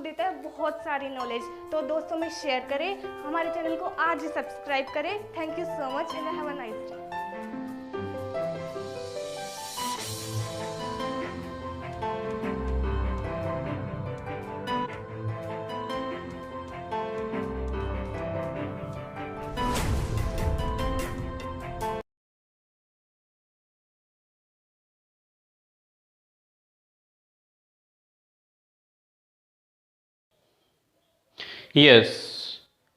आपको देता है बहुत सारी नॉलेज। तो दोस्तों में शेयर करें, हमारे चैनल को आज ही सब्सक्राइब करें। Thank you so much and have a nice day. Yes,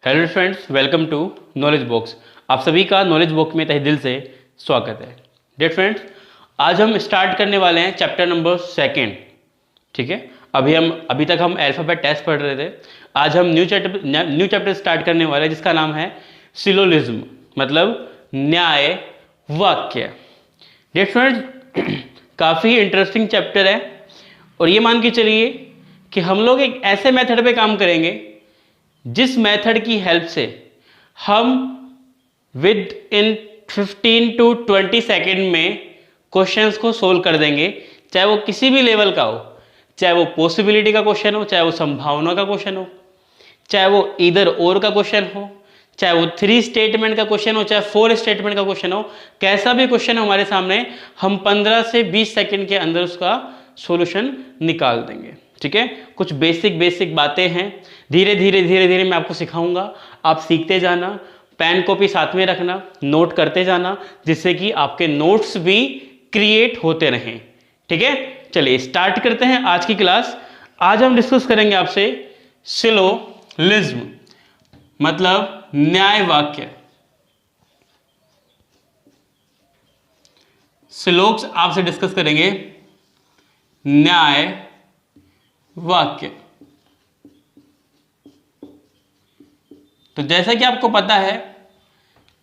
hello friends, welcome to knowledge box. आप सभी का नॉलेज बॉक्स में तहे दिल से स्वागत है। डियर फ्रेंड्स, आज हम स्टार्ट करने वाले हैं चैप्टर नंबर 2। ठीक है, अभी तक हम अल्फ़ाबेट टेस्ट पढ़ रहे थे। आज हम न्यू चैप्टर स्टार्ट करने वाले हैं जिसका नाम है सिलोजिज्म, मतलब न्याय वाक्य। डियर फ्रेंड्स, काफ़ी इंटरेस्टिंग चैप्टर है और ये मान के चलिए कि हम लोग एक ऐसे मेथड पे काम करेंगे जिस मेथड की हेल्प से हम विद इन 15 to 20 सेकेंड में क्वेश्चंस को सोल्व कर देंगे, चाहे वो किसी भी लेवल का हो, चाहे वो पॉसिबिलिटी का क्वेश्चन हो, चाहे वो संभावना का क्वेश्चन हो, चाहे वो इधर और का क्वेश्चन हो, चाहे वो 3 स्टेटमेंट का क्वेश्चन हो, चाहे 4 स्टेटमेंट का क्वेश्चन हो। कैसा भी क्वेश्चन हो हमारे सामने, हम 15 से 20 सेकेंड के अंदर उसका सॉल्यूशन निकाल देंगे। ठीक है, कुछ बेसिक बातें हैं, धीरे धीरे मैं आपको सिखाऊंगा। आप सीखते जाना, पेन कॉपी साथ में रखना, नोट करते जाना, जिससे कि आपके नोट्स भी क्रिएट होते रहें। ठीक है, चलिए स्टार्ट करते हैं आज की क्लास। आज हम डिस्कस करेंगे आपसे सिलोजिज्म, मतलब न्याय वाक्य। सिलोग्स आपसे डिस्कस करेंगे न्याय वाक्य। तो जैसा कि आपको पता है,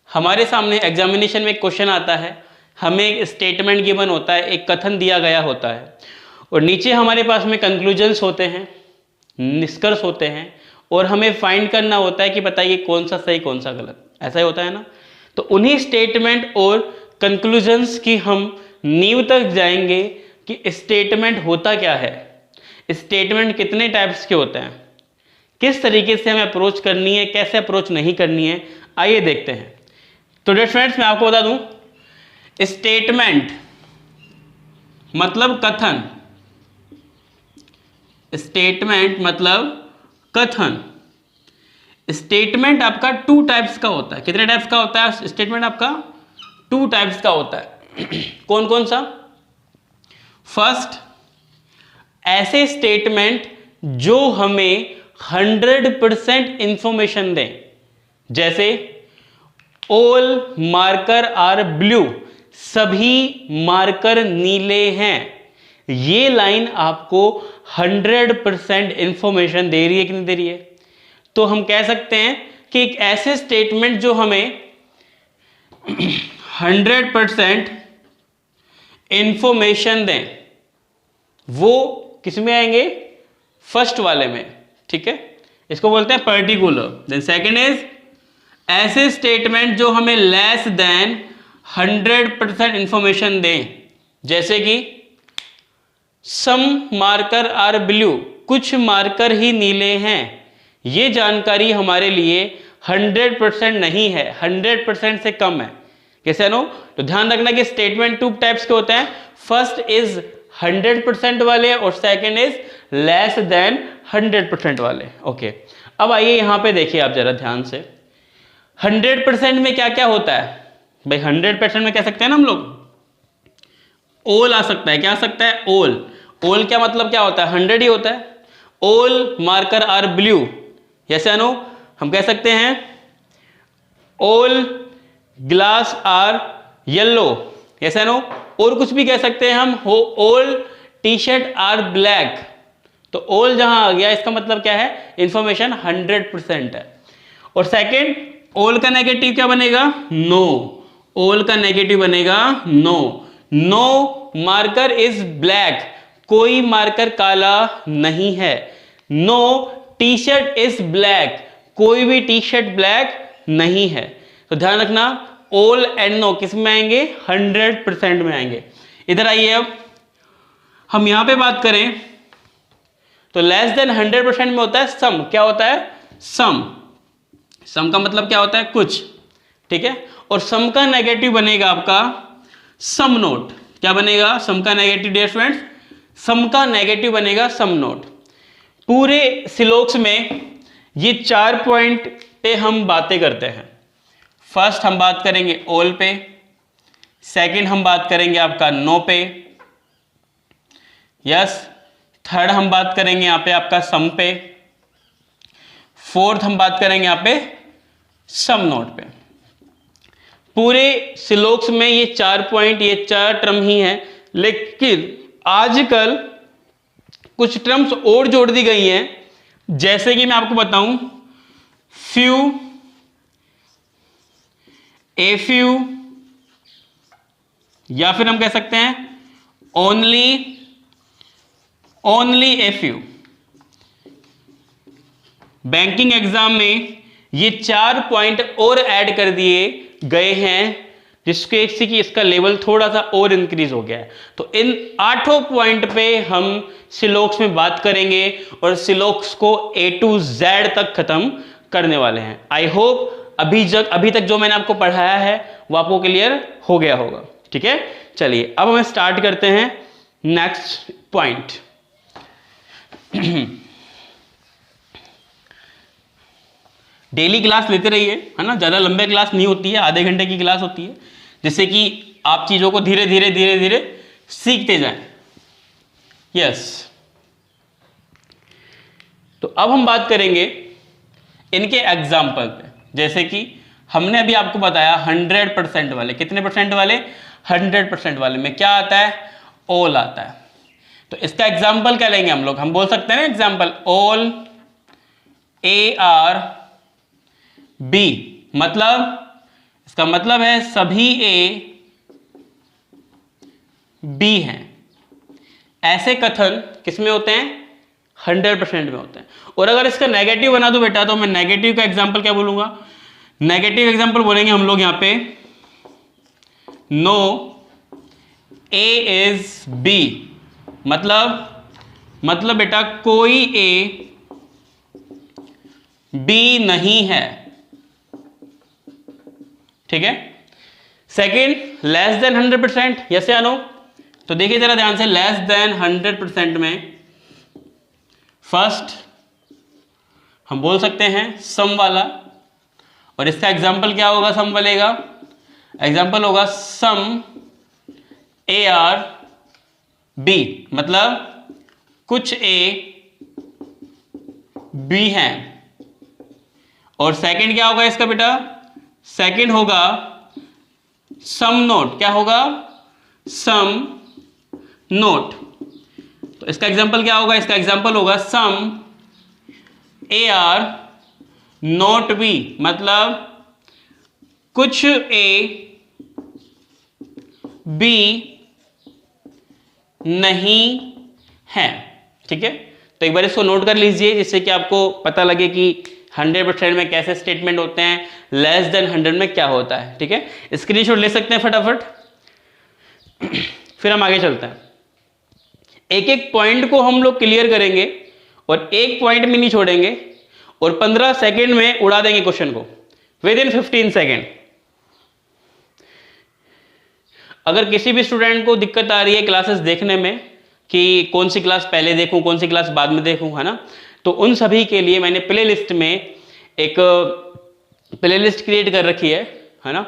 हमारे सामने एग्जामिनेशन में एक क्वेश्चन आता है, हमें एक स्टेटमेंट गिवन होता है, एक कथन दिया गया होता है और नीचे हमारे पास में कंक्लूजन्स होते हैं, निष्कर्ष होते हैं और हमें फाइंड करना होता है कि बताइए कौन सा सही कौन सा गलत। ऐसा ही होता है ना। तो उन्हीं स्टेटमेंट और कंक्लूजन्स की हम नींव तक जाएंगे कि स्टेटमेंट होता क्या है, स्टेटमेंट कितने टाइप्स के होते हैं, किस तरीके से हमें अप्रोच करनी है, कैसे अप्रोच नहीं करनी है, आइए देखते हैं। तो डियर फ्रेंड्स, मैं आपको बता दूं, स्टेटमेंट मतलब कथन, स्टेटमेंट मतलब कथन। स्टेटमेंट आपका 2 टाइप्स का होता है। कितने टाइप्स का होता है स्टेटमेंट? आपका 2 टाइप्स का होता है। कौन कौन सा? फर्स्ट, ऐसे स्टेटमेंट जो हमें 100% इंफॉर्मेशन दें, जैसे ऑल मार्कर आर ब्लू, सभी मार्कर नीले हैं। ये लाइन आपको 100% इंफॉर्मेशन दे रही है कि नहीं दे रही है? तो हम कह सकते हैं कि एक ऐसे स्टेटमेंट जो हमें 100% इंफॉर्मेशन दें, वो किसमें आएंगे? फर्स्ट वाले में। ठीक है, इसको बोलते हैं पर्टिकुलर। देन सेकंड इज ऐसे स्टेटमेंट जो हमें लेस देन 100% इंफॉर्मेशन दें, जैसे कि सम मार्कर आर ब्लू, कुछ मार्कर ही नीले हैं। ये जानकारी हमारे लिए 100% नहीं है, 100% से कम है। कैसे नो? तो ध्यान रखना कि स्टेटमेंट 2 टाइप्स के होते हैं। फर्स्ट इज 100% वाले और सेकंड इज लेस देन 100% वाले। ओके, अब आइए यहां पे देखिए आप जरा ध्यान से। 100% में क्या क्या होता है भाई? 100% में कह सकते हैं ना हम लोग, ऑल आ सकता है। क्या आ सकता है? ऑल। ऑल क्या मतलब क्या होता है? 100 ही होता है। ऑल मार्कर आर ब्लू, जैसे अनु हम कह सकते हैं ऑल ग्लास आर येलो, जैसे अनु। और कुछ भी कह सकते हैं हम, all T shirt are black. तो ऑल जहां आ गया, इसका मतलब क्या है? इंफॉर्मेशन 100% है। और सेकंड, ऑल का नेगेटिव क्या बनेगा? नो। ऑल का नेगेटिव बनेगा no. No marker is black, कोई मार्कर काला नहीं है। No T shirt is black, कोई भी टी शर्ट ब्लैक नहीं है। तो ध्यान रखना, ऑल एंड नो किस में आएंगे? 100% में आएंगे। इधर आइए, अब हम यहां पे बात करें तो लेस देन 100% में होता है सम। क्या होता है? सम। सम का मतलब क्या होता है? कुछ, ठीक है। और सम का नेगेटिव बनेगा आपका सम नोट। क्या बनेगा सम का नेगेटिव डियर स्टूडेंट्स? सम का नेगेटिव बनेगा सम नोट। पूरे सिलोक्स में ये 4 पॉइंट पे हम बातें करते हैं। फर्स्ट हम बात करेंगे ऑल पे, सेकंड हम बात करेंगे आपका नो पे, यस, थर्ड हम बात करेंगे यहाँ पे आपका सम पे, फोर्थ हम बात करेंगे यहाँ पे सम नोट पे। पूरे सिलोक्स में ये 4 पॉइंट, ये 4 टर्म ही हैं, लेकिन आजकल कुछ टर्म्स और जोड़ दी गई हैं, जैसे कि मैं आपको बताऊं फ्यू, ए फ्यू, या फिर हम कह सकते हैं only, only a few. Banking exam में ये 4 पॉइंट और ऐड कर दिए गए हैं, जिसके से कि इसका लेवल थोड़ा सा और इंक्रीज हो गया है। तो इन 8 पॉइंट पे हम सिलोक्स में बात करेंगे और सिलोक्स को A to Z तक खत्म करने वाले हैं। आई होप अभी तक जो मैंने आपको पढ़ाया है वो आपको क्लियर हो गया होगा, ठीक है। चलिए अब हम स्टार्ट करते हैं नेक्स्ट पॉइंट। डेली क्लास लेते रहिए, है ना, ज़्यादा लंबे क्लास नहीं होती है, आधे घंटे की क्लास होती है, जिससे कि आप चीज़ों को धीरे धीरे सीखते जाएं। यस, तो अब हम बात करेंगे इनके एग्जाम्पल पे। जैसे कि हमने अभी आपको बताया 100% वाले, कितने परसेंट वाले? 100% वाले में क्या आता है? ऑल आता है। तो इसका एग्जाम्पल क्या लेंगे हम लोग? हम बोल सकते हैं ना example all A are B, मतलब इसका मतलब है सभी ए बी हैं। ऐसे कथन किसमें होते हैं? 100% में होते हैं। और अगर इसका नेगेटिव बना दो बेटा, तो मैं नेगेटिव का एग्जांपल क्या बोलूंगा? नेगेटिव एग्जांपल बोलेंगे हम लोग यहां पे नो ए इज बी, मतलब बेटा कोई ए बी नहीं है, ठीक है। सेकंड लेस देन 100%, यस या नो? तो देखिए जरा ध्यान से, लेस देन 100% में फर्स्ट हम बोल सकते हैं सम वाला, और इसका एग्जाम्पल क्या होगा सम वाले का? एग्जाम्पल होगा सम ए आर बी, मतलब कुछ ए बी हैं। और सेकंड क्या होगा इसका बेटा? सेकंड होगा सम नोट। क्या होगा? सम नोट। तो इसका एग्जांपल क्या होगा? इसका एग्जांपल होगा सम ए आर नोट बी, मतलब कुछ ए बी नहीं है, ठीक है। तो एक बार इसको नोट कर लीजिए, जिससे कि आपको पता लगे कि 100% में कैसे स्टेटमेंट होते हैं, लेस देन 100 में क्या होता है, ठीक है। स्क्रीनशॉट ले सकते हैं फटाफट। फिर हम आगे चलते हैं, एक एक पॉइंट को हम लोग क्लियर करेंगे और एक पॉइंट में नहीं छोड़ेंगे, और 15 सेकेंड में उड़ा देंगे क्वेश्चन को, विद इन 15 सेकेंड। अगर किसी भी स्टूडेंट को दिक्कत आ रही है क्लासेस देखने में कि कौन सी क्लास पहले देखूं, कौन सी क्लास बाद में देखूं, है ना, तो उन सभी के लिए मैंने प्लेलिस्ट में एक प्लेलिस्ट क्रिएट कर रखी है ना,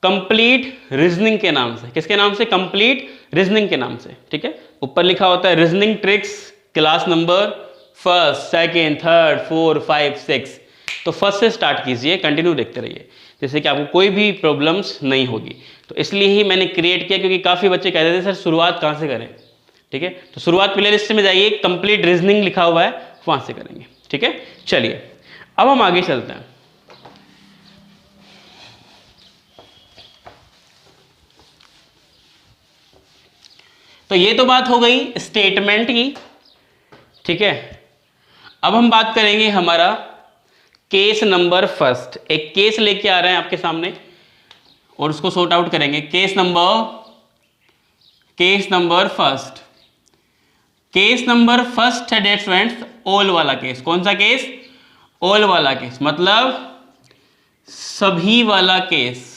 कंप्लीट रीजनिंग के नाम से। किसके नाम से? कंप्लीट रीजनिंग के नाम से, ठीक है। ऊपर लिखा होता है reasoning tricks class number 1st, 2nd, 3rd, 4, 5, 6। तो फर्स्ट से स्टार्ट कीजिए, कंटिन्यू देखते रहिए, जैसे कि आपको कोई भी प्रॉब्लम्स नहीं होगी। तो इसलिए ही मैंने क्रिएट किया, क्योंकि काफ़ी बच्चे कहते थे सर शुरुआत कहाँ से करें, ठीक है। तो शुरुआत प्लेलिस्ट में जाइए, कंप्लीट रीजनिंग लिखा हुआ है, वहाँ से करेंगे, ठीक है। चलिए अब हम आगे चलते हैं। तो ये तो बात हो गई स्टेटमेंट की, ठीक है। अब हम बात करेंगे हमारा केस नंबर फर्स्ट। एक केस लेके आ रहे हैं आपके सामने और उसको सॉर्ट आउट करेंगे। Case number first, case number first है डेट फ्रेंड्स ऑल वाला केस। कौन सा केस? ऑल वाला केस, मतलब सभी वाला केस।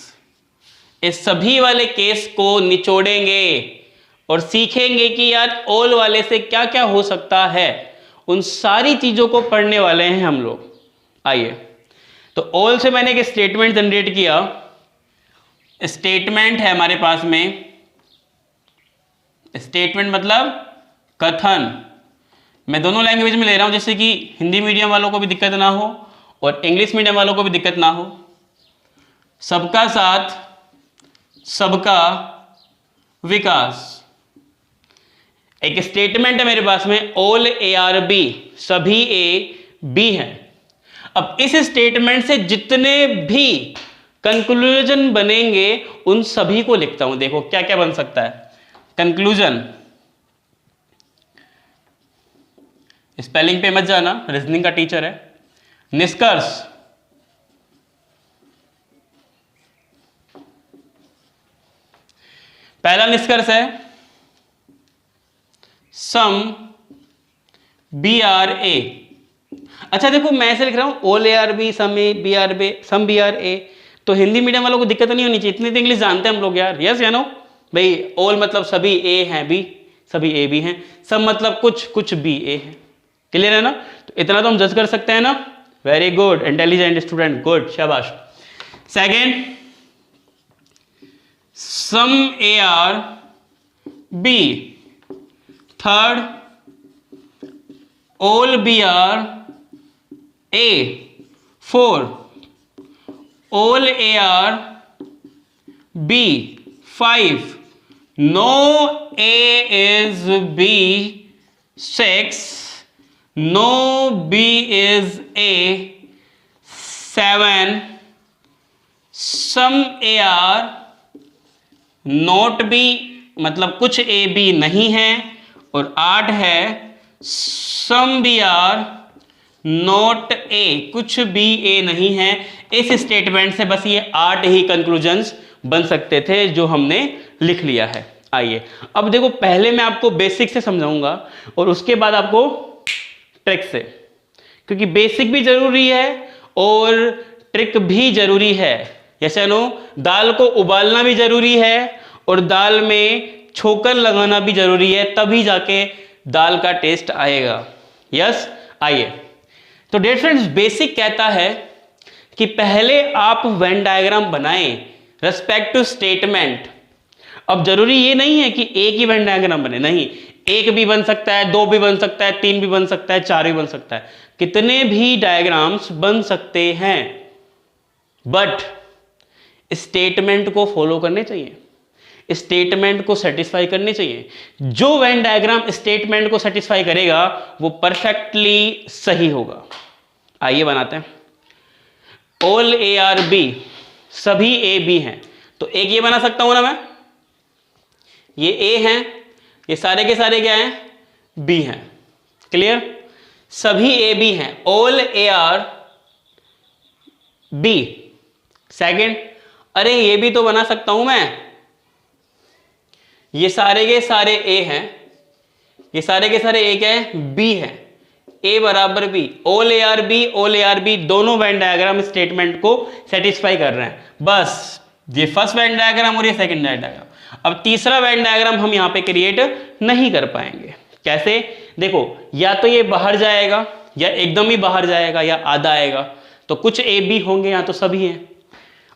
इस सभी वाले केस को निचोड़ेंगे और सीखेंगे कि यार ऑल वाले से क्या क्या हो सकता है, उन सारी चीजों को पढ़ने वाले हैं हम लोग। आइए, तो ऑल से मैंने एक स्टेटमेंट जनरेट किया। स्टेटमेंट है हमारे पास में, स्टेटमेंट मतलब कथन। मैं दोनों लैंग्वेज में ले रहा हूं, जैसे कि हिंदी मीडियम वालों को भी दिक्कत ना हो और इंग्लिश मीडियम वालों को भी दिक्कत ना हो। सबका साथ सबका विकास। एक स्टेटमेंट है मेरे पास में, ऑल ए आर बी, सभी ए बी हैं। अब इस स्टेटमेंट से जितने भी कंक्लूजन बनेंगे उन सभी को लिखता हूं। देखो क्या क्या बन सकता है। कंक्लूजन, स्पेलिंग पे मत जाना, रीजनिंग का टीचर है। निष्कर्ष, पहला निष्कर्ष है सम बी आर ए। अच्छा देखो, मैं ऐसे लिख रहा हूं all A are B, some A B R B, some B are A, तो हिंदी मीडियम वालों को दिक्कत नहीं होनी चाहिए। इतनी तो इंग्लिश जानते हैं हम लोग यार। यस या नो भाई? ऑल मतलब सभी ए हैं बी, सभी ए बी हैं। सम मतलब कुछ कुछ बी ए है। क्लियर है ना? तो इतना तो हम जज कर सकते हैं ना। Very good, intelligent student, good, शाबाश। Second, some A are B. Third, all B are A. Four, all A are B. Five, no A is B. Six, no B is A. Seven, some A are not B, मतलब कुछ A B नहीं है। और 8 है some B are not A, कुछ B ए नहीं है। इस स्टेटमेंट से बस ये 8 ही कंक्लूजन्स बन सकते थे जो हमने लिख लिया है। आइए अब देखो, पहले मैं आपको बेसिक से समझाऊंगा और उसके बाद आपको ट्रिक से, क्योंकि बेसिक भी जरूरी है और ट्रिक भी जरूरी है। जैसे नो, दाल को उबालना भी जरूरी है और दाल में छोकर लगाना भी जरूरी है, तभी जाके दाल का टेस्ट आएगा। यस, आइए। तो डियर फ्रेंड्स, बेसिक कहता है कि पहले आप वेन डायग्राम बनाएं रेस्पेक्ट टू स्टेटमेंट। अब जरूरी ये नहीं है कि एक ही वेन डायग्राम बने, नहीं, एक भी बन सकता है, 2 भी बन सकता है, 3 भी बन सकता है, 4 भी बन सकता है, कितने भी डायग्राम्स बन सकते हैं, बट स्टेटमेंट को फॉलो करने चाहिए, स्टेटमेंट को सेटिस्फाई करने चाहिए। जो वेन डायग्राम स्टेटमेंट को सेटिस्फाई करेगा वो परफेक्टली सही होगा। आइए बनाते हैं। ऑल ए आर बी, सभी ए बी हैं, तो एक ये बना सकता हूं ना मैं, ये ए हैं, ये सारे के सारे क्या हैं? बी हैं। क्लियर? सभी ए बी हैं, all A are B. Second, अरे ये भी तो बना सकता हूं मैं, ये सारे के सारे ए हैं, ये सारे के सारे ए क्या है? बी है। ए बराबर B, all A are B, all A are B, दोनों वेन डायग्राम स्टेटमेंट को सेटिस्फाई कर रहे हैं। बस ये फर्स्ट वेन डायग्राम और ये सेकंड वेन डायग्राम। अब तीसरा वेन डायग्राम हम यहां पे क्रिएट नहीं कर पाएंगे। कैसे? देखो, या तो ये बाहर जाएगा, या एकदम ही बाहर जाएगा, या आधा आएगा, तो कुछ ए बी होंगे, यहां तो सभी हैं।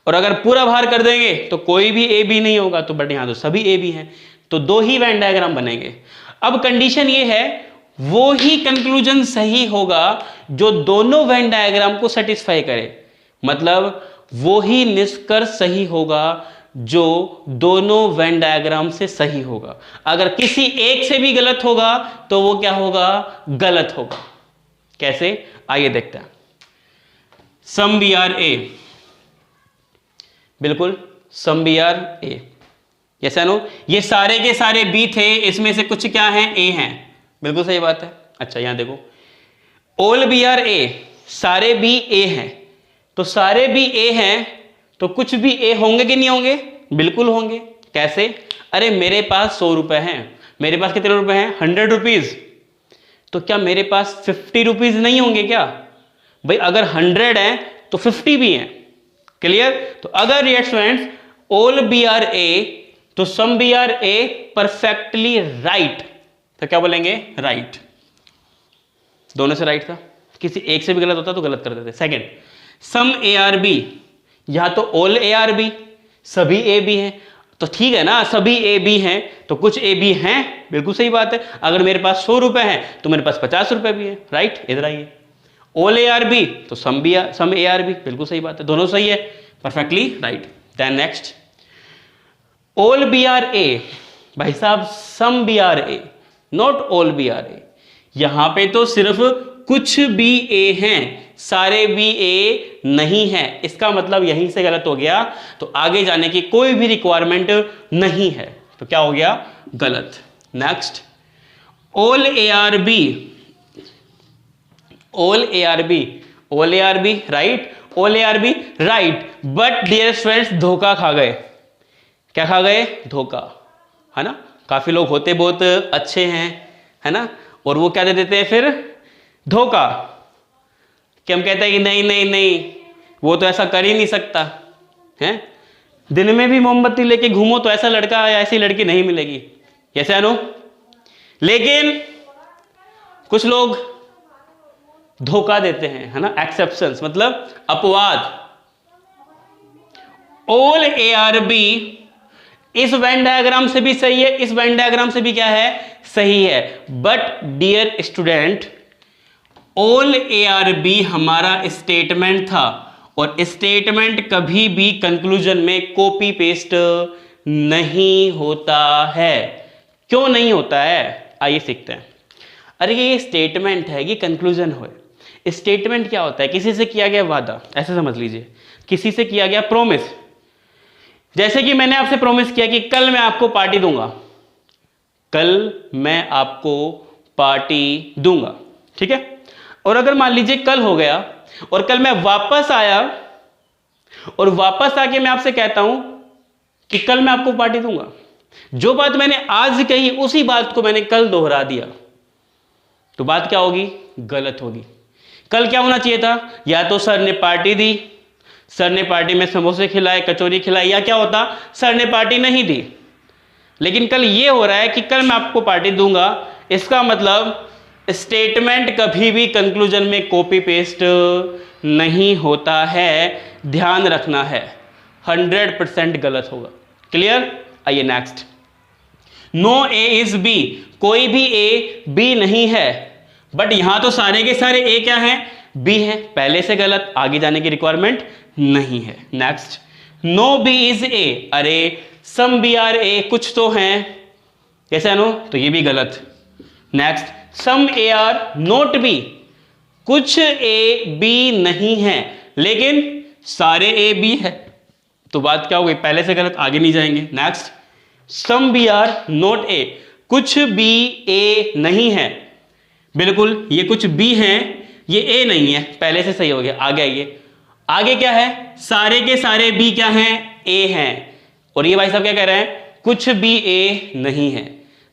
और अगर पूरा बाहर कर देंगे तो कोई भी ए बी नहीं होगा, तो बट यहां तो सभी ए बी हैं, तो 2 ही वेन डायग्राम बनेंगे। अब कंडीशन ये है, वो ही कंक्लूजन सही होगा जो दोनों वेन डायग्राम को सेटिस्फाई करे, मतलब वो ही निष्कर्ष सही होगा जो दोनों वेन डायग्राम से सही होगा। अगर किसी एक से भी गलत होगा तो वो क्या होगा? गलत होगा। कैसे? आइए देखते हैं। सम बी आर ए, बिल्कुल सम बी आर ए, जैसा नो, ये सारे के सारे बी थे, इसमें से कुछ क्या हैं? ए हैं, बिल्कुल सही बात है। अच्छा यहां देखो, ऑल बी आर ए, सारे बी ए हैं, तो सारे बी ए हैं तो कुछ भी ए होंगे कि नहीं होंगे? बिल्कुल होंगे। कैसे? अरे मेरे पास 100 रुपए हैं, मेरे पास कितने रुपए हैं? 100 रुपीज, तो क्या मेरे पास 50 रुपीज नहीं होंगे क्या? भाई अगर 100 है तो 50 भी हैं। क्लियर? तो अगर ये students all B are A तो some B are A perfectly right, तो क्या बोलेंगे? राइट। दोनों से राइट था, किसी एक से भी गलत होता तो गलत कर देते। Second, some A are B, या तो ऑल ए आर बी, सभी ए बी हैं, तो ठीक है ना, सभी ए बी हैं तो कुछ ए बी हैं, बिल्कुल सही बात है। अगर मेरे पास 100 रुपए हैं तो मेरे पास 50 रुपए भी है, राइट? इधर आइए, ऑल ए आर बी तो सम ए आर बी, बिल्कुल सही बात है, दोनों सही है, perfectly right. Then next, all B are A, भाई साहब some B are A, not all B are A. यहां पे तो सिर्फ कुछ बी ए हैं, सारे बी ए नहीं है, इसका मतलब यहीं से गलत हो गया, तो आगे जाने की कोई भी रिक्वायरमेंट नहीं है, तो क्या हो गया? गलत। Next, all A are B, all A are B, all A are B right, all A are B right, but dear students धोखा खा गए। क्या खा गए? धोखा, है ना? काफी लोग होते बहुत अच्छे हैं, है ना, और वो क्या दे देते हैं फिर? धोखा, कि हम कहते हैं कि नहीं नहीं नहीं वो तो ऐसा कर ही नहीं सकता है, दिन में भी मोमबत्ती लेके घूमो तो ऐसा लड़का या ऐसी लड़की नहीं मिलेगी, कैसे अनु? लेकिन कुछ लोग धोखा देते हैं, है ना, एक्सेप्शंस मतलब अपवाद। ऑल ए आर बी इस वेन डायग्राम से भी सही है, इस वेन डायग्राम से भी क्या है? सही है, but dear student all A are B हमारा स्टेटमेंट था, और स्टेटमेंट कभी भी कंक्लूजन में कॉपी पेस्ट नहीं होता है। क्यों नहीं होता है? आइए सीखते हैं। अरे ये स्टेटमेंट है, ये कंक्लूजन हो। स्टेटमेंट क्या होता है? किसी से किया गया वादा, ऐसे समझ लीजिए, किसी से किया गया प्रॉमिस। जैसे कि मैंने आपसे प्रॉमिस किया कि कल मैं आपको पार्टी दूंगा, कल मैं आपको पार्टी दूंगा, ठीक है? और अगर मान लीजिए कल हो गया और कल मैं वापस आया और वापस आके मैं आपसे कहता हूं कि कल मैं आपको पार्टी दूंगा, जो बात मैंने आज कही उसी बात को मैंने कल दोहरा दिया, तो बात क्या होगी? गलत होगी। कल क्या होना चाहिए था? या तो सर ने पार्टी दी, सर ने पार्टी में समोसे खिलाए, कचौरी खिलाई, या क्या होता? सर ने पार्टी नहीं दी। लेकिन कल ये हो रहा है कि कल मैं आपको पार्टी दूंगा, इसका मतलब स्टेटमेंट कभी भी कंक्लूजन में कॉपी पेस्ट नहीं होता है, ध्यान रखना है, 100% गलत होगा। क्लियर? आइए next, no A is B, कोई भी ए बी नहीं है, बट यहां तो सारे के सारे ए क्या है? बी है, पहले से गलत, आगे जाने की रिक्वायरमेंट नहीं है। Next, no B is A, अरे सम बी आर ए, कुछ तो हैं, कैसे नो? तो ये भी गलत। Next, some A are not B, कुछ ए बी नहीं है लेकिन सारे ए बी है, तो बात क्या हो गई? पहले से गलत, आगे नहीं जाएंगे। Next, some B are not A, कुछ बी ए नहीं है, बिल्कुल ये कुछ बी हैं, ये ए नहीं है, पहले से सही हो गया। आगे आइए, आगे क्या है? सारे के सारे बी क्या हैं? ए हैं, और ये भाई साहब क्या कह रहे हैं? कुछ बी ए नहीं है,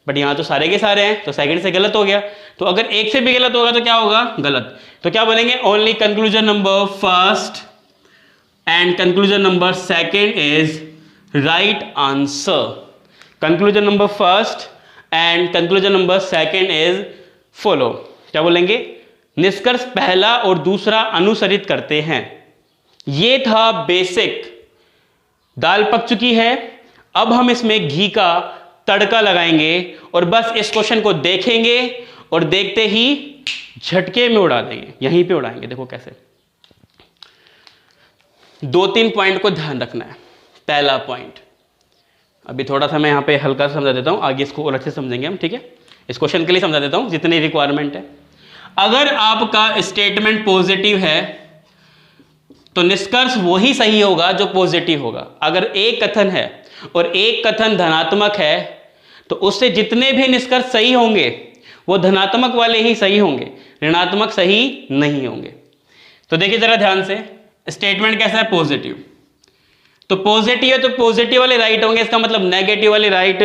बट यहां तो सारे के सारे हैं, तो सेकंड से गलत हो गया। तो अगर एक से भी गलत होगा तो क्या होगा? गलत। तो क्या बोलेंगे? Only conclusion number first and conclusion number second is right answer. Conclusion number first and conclusion number second is follow. क्या बोलेंगे? निष्कर्ष पहला और दूसरा अनुसरित करते हैं। ये था बेसिक। दाल पक चुकी है, अब हम इसमें घी का तड़का लगाएंगे और बस इस क्वेश्चन को देखेंगे और देखते ही झटके में उड़ा देंगे, यहीं पे उड़ाएंगे। देखो कैसे, 2-3 पॉइंट को ध्यान रखना है। पहला पॉइंट, अभी थोड़ा सा मैं यहाँ पे हल्का समझा देता हूँ, आगे इसको और अच्छे समझेंगे हम, ठीक है? इस क्वेश्चन के लिए समझा देता हूँ जितनी रिक्वायरमेंट है। अगर आपका स्टेटमेंट पॉजिटिव है तो निष्कर्ष वही सही होगा जो पॉजिटिव होगा। अगर एक कथन है और एक कथन धनात्मक है तो उससे जितने भी निष्कर्ष सही होंगे वो धनात्मक वाले ही सही होंगे, ऋणात्मक सही नहीं होंगे। तो देखिए जरा ध्यान से, स्टेटमेंट कैसा है? पॉजिटिव, तो पॉजिटिव है तो पॉजिटिव वाले राइट होंगे, इसका मतलब नेगेटिव वाले राइट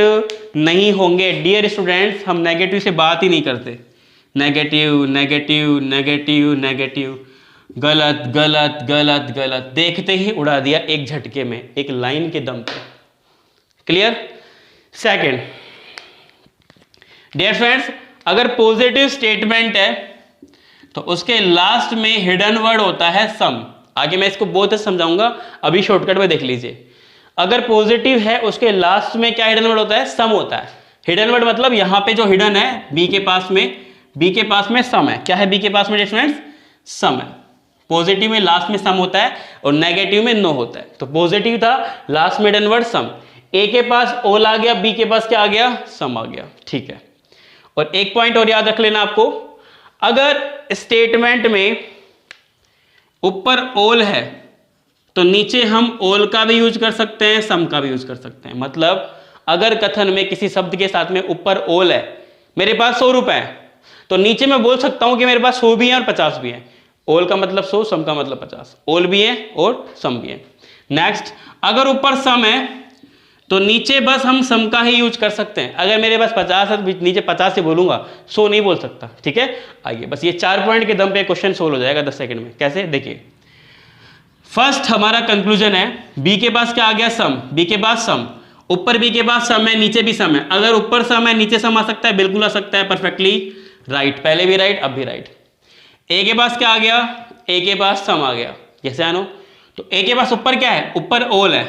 नहीं होंगे। डियर स्टूडेंट्स, हम नेगेटिव से बात ही नहीं करते, नेगेटिव नेगेटिव नेगेटिव नेगेटिव, गलत गलत गलत गलत, देखते ही उड़ा दिया एक झटके में, एक लाइन के दम पे। क्लियर? सेकंड, डियर फ्रेंड्स, अगर पॉजिटिव स्टेटमेंट है तो उसके लास्ट में हिडन वर्ड होता है सम। आगे मैं इसको बहुत समझाऊंगा, अभी शॉर्टकट में देख लीजिए। अगर पॉजिटिव है उसके लास्ट में क्या हिडन वर्ड होता है? सम होता है। हिडन वर्ड मतलब यहां पे जो हिडन है बी के पास में सम है। क्या है बी के पास में डियर फ्रेंड्स? सम है। पॉजिटिव में लास्ट में सम होता है और नेगेटिव में नो होता है। तो पॉजिटिव था, लास्ट में हिडन वर्ड सम, ए के पास ओल आ गया, बी के पास क्या आ गया? सम आ गया। ठीक है। और एक पॉइंट और याद रख लेना आपको, अगर स्टेटमेंट में ऊपर ओल है तो नीचे हम ओल का भी यूज कर सकते हैं, सम का भी यूज कर सकते हैं। मतलब अगर कथन में किसी शब्द के साथ में ऊपर ओल है, मेरे पास 100 रुपए है, तो नीचे मैं बोल सकता हूं कि मेरे पास 100 भी है और 50 भी है। ओल का मतलब 100, सम का मतलब 50। ओल भी है और सम भी है। नेक्स्ट, अगर ऊपर सम है तो नीचे बस हम सम का ही यूज कर सकते हैं। अगर मेरे पास 50 है तो नीचे 50 से बोलूंगा, 100 नहीं बोल सकता। ठीक है, आइए बस ये 4 पॉइंट के दम पे क्वेश्चन सोल्व हो जाएगा 10 सेकंड में। कैसे? देखिए, फर्स्ट हमारा कंक्लूजन है बी के पास क्या आ गया? सम। बी के पास सम, ऊपर बी के पास सम है, नीचे भी सम है। अगर ऊपर सम है नीचे सम आ सकता है, बिल्कुल आ सकता है, परफेक्टली राइट। पहले भी राइट, अब भी राइट। ए के पास क्या आ गया? ए के पास सम आ गया। जैसे आनो, तो ए के पास ऊपर क्या है? ऊपर ओल है,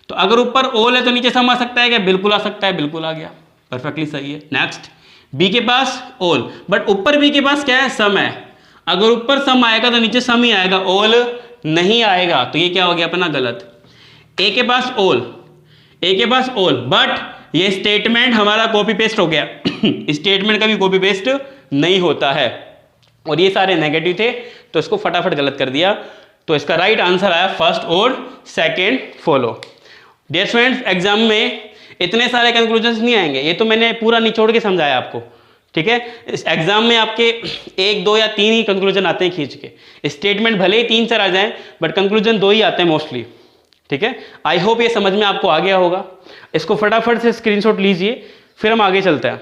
तो अगर ऊपर ओल है तो नीचे सम आ सकता है क्या? बिल्कुल आ सकता है, बिल्कुल आ गया, परफेक्टली सही है। नेक्स्ट, बी के पास ओल, बट ऊपर बी के पास क्या है? सम है। अगर ऊपर सम आएगा तो नीचे सम ही आएगा, ओल नहीं आएगा, तो ये क्या हो गया अपना? गलत। ए के पास ओल, ए के पास ओल, बट ये स्टेटमेंट हमारा कॉपी पेस्ट हो गया। स्टेटमेंट का भी कॉपी पेस्ट नहीं होता है, और ये सारे नेगेटिव थे तो इसको फटाफट गलत कर दिया। तो इसका राइट आंसर आया फर्स्ट और second follow. Dear friends, exam में इतने सारे कंक्लूजन्स नहीं आएंगे, ये तो मैंने पूरा निचोड़ के समझाया आपको। ठीक है, इस एग्जाम में आपके 1, 2 या 3 ही कंक्लूजन आते हैं खींच के। स्टेटमेंट भले ही 3 4 आ जाएं, बट कंक्लूजन 2 ही आते हैं मोस्टली। ठीक है, आई होप ये समझ में आपको आ गया होगा। इसको फटाफट से स्क्रीनशॉट लीजिए, फिर हम आगे चलते हैं।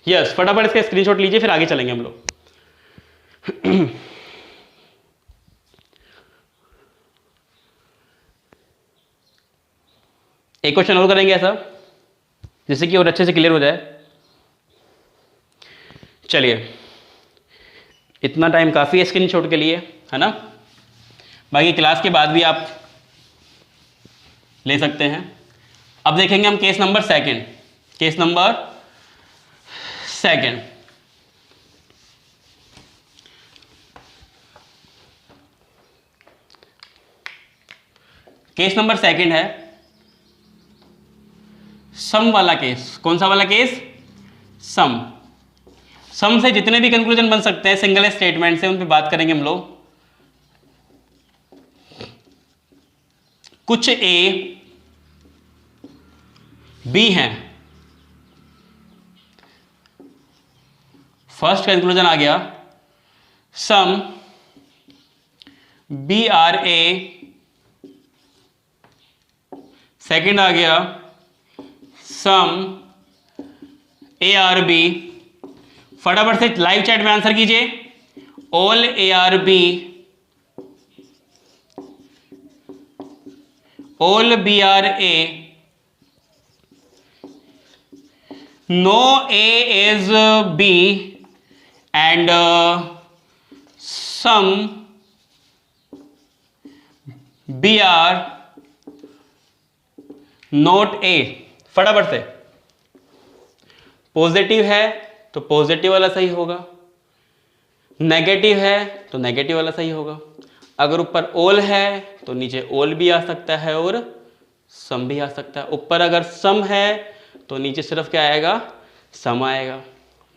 यस, फटाफट इसका स्क्रीनशॉट लीजिए, फिर आगे चलेंगे हम लोग। एक क्वेश्चन और करेंगे ऐसा, जिससे कि और अच्छे से क्लियर हो जाए। चलिए, इतना टाइम काफ़ी है स्क्रीनशॉट के लिए, है ना? बाकी क्लास के बाद भी आप ले सकते हैं। अब देखेंगे हम case number second. Case number second, case number second है सम वाला केस। कौन सा वाला केस? सम। सम से जितने भी कंक्लूजन बन सकते हैं सिंगल स्टेटमेंट से, उन पे बात करेंगे हम लोग। कुछ ए बी हैं। फर्स्ट कंक्लूजन आ गया some B are A. Second आ गया सम ए आर बी। फटाफट से लाइव चैट में आंसर कीजिए। All A are B, all B are A, no A is B, and some B are not A. फटाफट से, पॉजिटिव है तो पॉजिटिव वाला सही होगा, नेगेटिव है तो नेगेटिव वाला सही होगा। अगर ऊपर ओल है तो नीचे ओल भी आ सकता है और सम भी आ सकता है। ऊपर अगर सम है तो नीचे सिर्फ क्या आएगा? सम आएगा।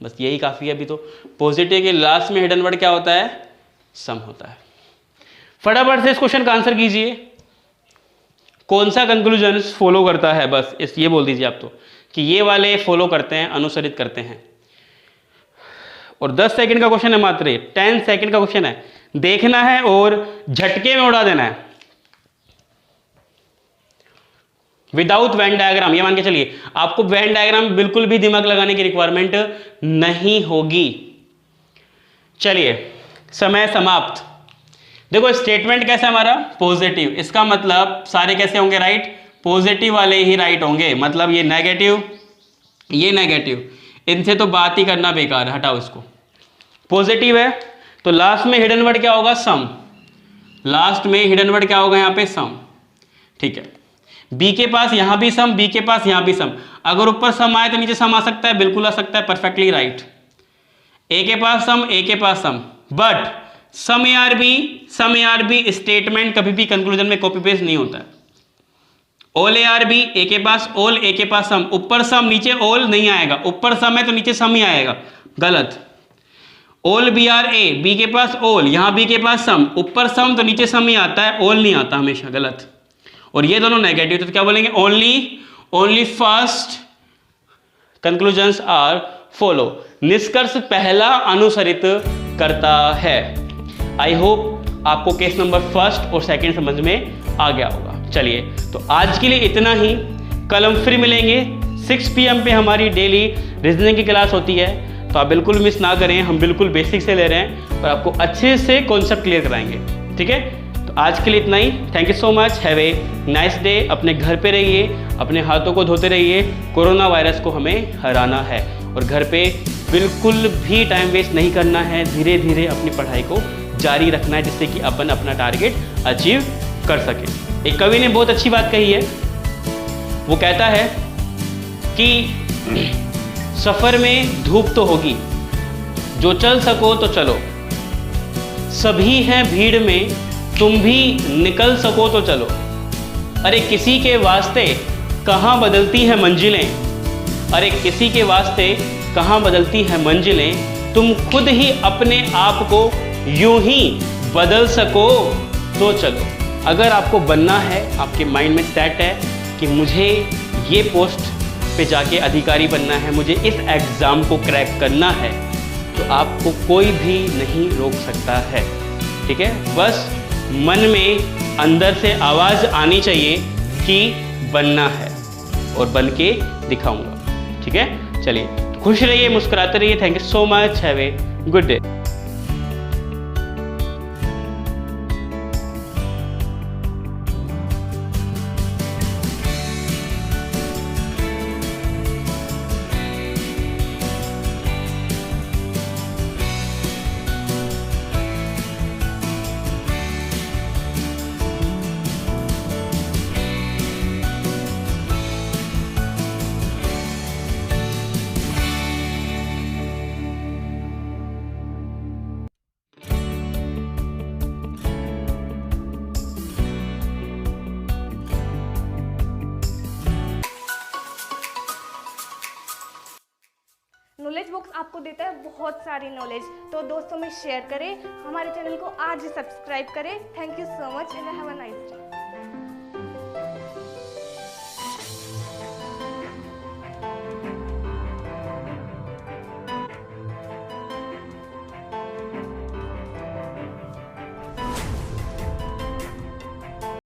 बस यही काफ़ी है। अभी तो पॉजिटिव के लास्ट में हिडन वर्ड क्या होता है? सम होता है। फटाफट से इस क्वेश्चन का आंसर कीजिए। कौन सा कंक्लूजन फॉलो करता है? बस इस ये बोल दीजिए आप तो कि ये वाले फॉलो करते हैं, अनुसरित करते हैं। और 10 सेकंड का क्वेश्चन है, मात्र 10 सेकंड का क्वेश्चन है, देखना है और झटके में उड़ा देना है। विदाउट वेन डायग्राम, ये मान के चलिए आपको वेन डायग्राम बिल्कुल भी दिमाग लगाने की रिक्वायरमेंट नहीं होगी। चलिए समय समाप्त। देखो स्टेटमेंट कैसा है हमारा, पॉजिटिव, इसका मतलब सारे कैसे होंगे, राइट, पॉजिटिव वाले ही राइट होंगे। मतलब ये नेगेटिव, ये नेगेटिव, इनसे तो बात ही करना बेकार है, हटाओ इसको। पॉजिटिव है तो लास्ट में हिडन वर्ड क्या होगा, सम। लास्ट में हिडन वर्ड क्या होगा यहाँ पे, सम। ठीक है, बी के पास यहां भी सम, बी के पास यहां भी सम। अगर ऊपर सम आए तो नीचे सम आ सकता है, बिल्कुल आ सकता है, परफेक्टली राइट। ए के पास सम, ए के पास some, but some are B statement कभी भी कंक्लूजन में कॉपी पेस्ट नहीं होता है। All A are B, A के पास ऑल, ए के पास सम, ऊपर सम नीचे ऑल नहीं आएगा, ऊपर सम है तो नीचे सम ही आएगा, गलत। All B are A, B के पास ऑल, यहां बी के पास सम, ऊपर सम तो नीचे सम ही आता है, ऑल नहीं आता हमेशा, गलत। और ये दोनों नेगेटिव, तो क्या बोलेंगे, only first conclusions are follow, निष्कर्ष पहला अनुसरित करता है। आई होप आपको केस नंबर फर्स्ट और सेकंड समझ में आ गया होगा। चलिए तो आज के लिए इतना ही, कल हम फिर मिलेंगे 6 PM पे हमारी डेली रीजनिंग की क्लास होती है, तो आप बिल्कुल मिस ना करें, हम बिल्कुल बेसिक से ले रहे हैं और आपको अच्छे से कॉन्सेप्ट क्लियर कराएंगे, ठीक है। तो आज के लिए इतना ही, thank you so much, have a nice day. अपने घर पे रहिए, अपने हाथों को धोते रहिए, कोरोना वायरस को हमें हराना है और घर पे बिल्कुल भी टाइम वेस्ट नहीं करना है, धीरे धीरे अपनी पढ़ाई को जारी रखना है जिससे कि अपन अपना टारगेट अचीव कर सके। एक कवि ने बहुत अच्छी बात कही है, वो कहता है कि सफर में धूप तो होगी, जो चल सको तो चलो, सभी हैं भीड़ में, तुम भी निकल सको तो चलो, अरे किसी के वास्ते कहाँ बदलती हैं मंजिलें, अरे किसी के वास्ते कहाँ बदलती हैं मंजिलें, तुम खुद ही अपने आप को यूं ही बदल सको तो चलो। अगर आपको बनना है, आपके माइंड में सेट है कि मुझे ये पोस्ट पे जाके अधिकारी बनना है, मुझे इस एग्ज़ाम को क्रैक करना है, तो आपको कोई भी नहीं रोक सकता है, ठीक है। बस मन में अंदर से आवाज़ आनी चाहिए कि बनना है और बन के दिखाऊंगा, ठीक है। चलिए खुश रहिए, मुस्कुराते रहिए, thank you so much, have a good day. Knowledge box आपको देता है बहुत सारी नॉलेज, तो दोस्तों में शेयर करें, हमारे चैनल को आज ही सब्सक्राइब करें। Thank you so much and have a nice day.